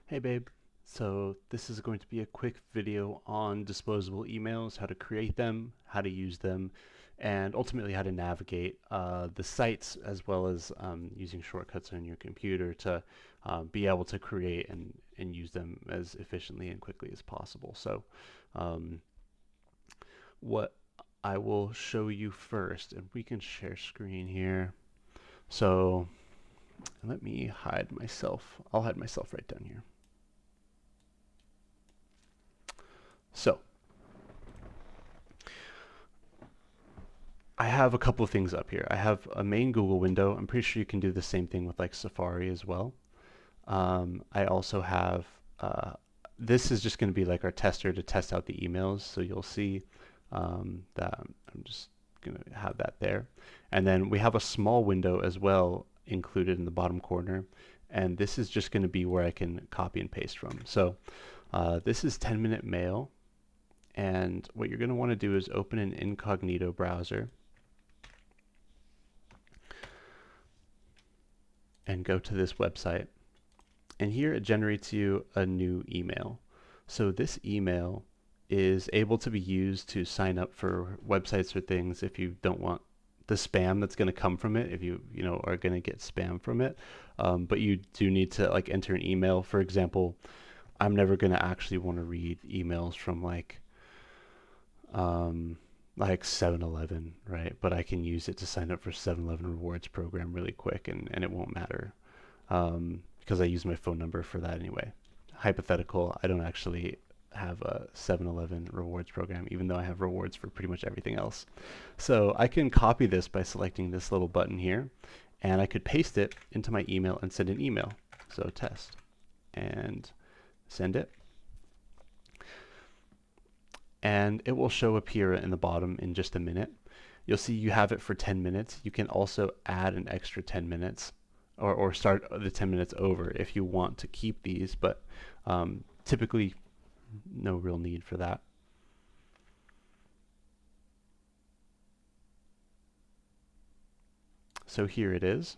Hey babe, so this is going to be a quick video on disposable emails, how to create them, how to use them, and ultimately how to navigate the sites as well as using shortcuts on your computer to be able to create and use them as efficiently and quickly as possible. So um, what I will show you first, and we can share screen here. So let me hide myself. I'll hide myself right down here. So I have a couple of things up here. I have a main Google window. I'm pretty sure you can do the same thing with like Safari as well. I also have, this is just going to be like our tester to test out the emails. So you'll see that I'm just going to have that there. And then we have a small window as well included in the bottom corner. And this is just going to be where I can copy and paste from. So this is 10-minute mail. And what you're going to want to do is open an incognito browser and go to this website. And here it generates you a new email. So this email is able to be used to sign up for websites or things if you don't want the spam that's going to come from it, if you know are going to get spam from it. But you do need to like enter an email. For example, I'm never going to actually want to read emails from like 7-Eleven, right? But I can use it to sign up for 7-Eleven rewards program really quick, and it won't matter because I use my phone number for that anyway. Hypothetical, I don't actually have a 7-Eleven rewards program, even though I have rewards for pretty much everything else. So I can copy this by selecting this little button here, and I could paste it into my email and send an email. So test and send it. And it will show up here in the bottom in just a minute. You'll see you have it for 10 minutes. You can also add an extra 10 minutes or start the 10 minutes over if you want to keep these, but typically no real need for that. So here it is.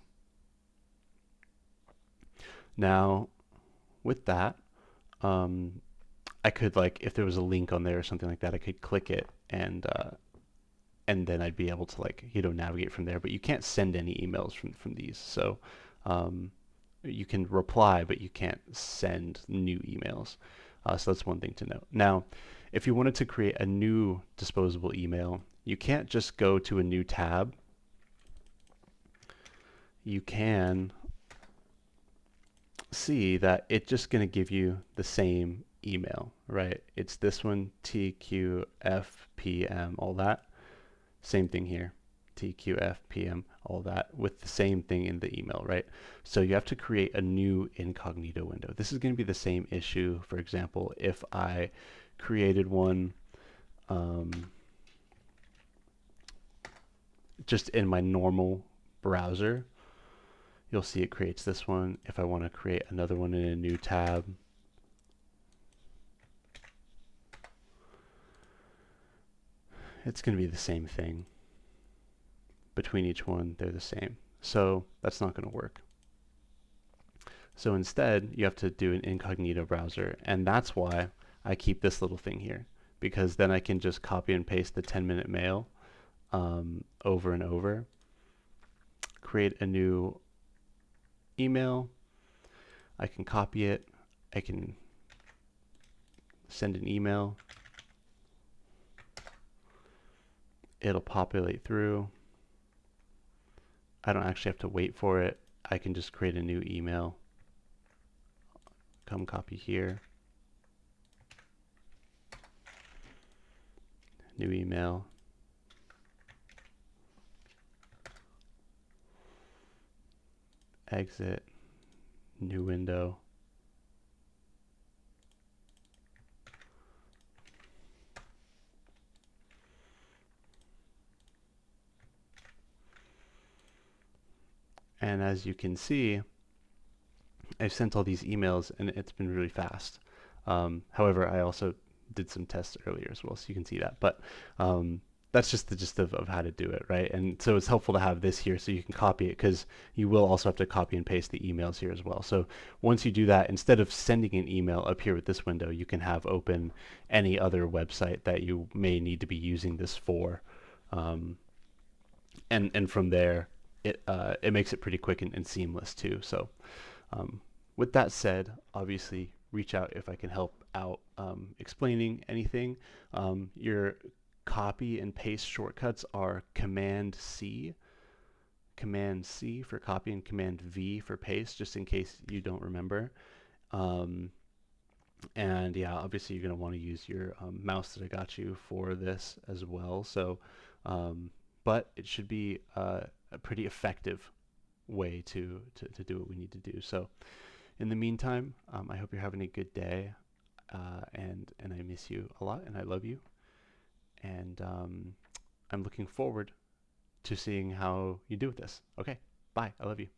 Now with that, I could like if there was a link on there or something like that, I could click it and then I'd be able to like navigate from there. But you can't send any emails from these, so um, you can reply, but you can't send new emails. So that's one thing to note. Now, if you wanted to create a new disposable email, you can't just go to a new tab. You can see that it's just going to give you the same email, right? It's this one, TQFPM, all that. Same thing here, TQFPM, all that, with the same thing in the email, right? So you have to create a new incognito window. This is going to be the same issue, for example, if I created one just in my normal browser. You'll see it creates this one. If I want to create another one in a new tab, it's going to be the same thing. Between each one, they're the same. So that's not going to work. So instead, you have to do an incognito browser, and that's why I keep this little thing here, because then I can just copy and paste the 10-minute mail over and over, create a new email, I can copy it, I can send an email, it'll populate through. I don't actually have to wait for it. I can just create a new email, come copy here, new email, exit, new window, and as you can see, I've sent all these emails and it's been really fast. However, I also did some tests earlier as well, so you can see that. But that's just the gist of how to do it, right? And so it's helpful to have this here so you can copy it, because you will also have to copy and paste the emails here as well. So once you do that, instead of sending an email up here with this window, you can have open any other website that you may need to be using this for. Um, and from there, it makes it pretty quick and seamless too. So um, with that said, obviously reach out if I can help out explaining anything. Your copy and paste shortcuts are Command C for copy and Command V for paste, just in case you don't remember. Um, and yeah, obviously you're going to want to use your mouse that I got you for this as well. So, but it should be a pretty effective way to do what we need to do. So in the meantime, I hope you're having a good day, and I miss you a lot, and I love you, and I'm looking forward to seeing how you do with this. Okay, bye. I love you.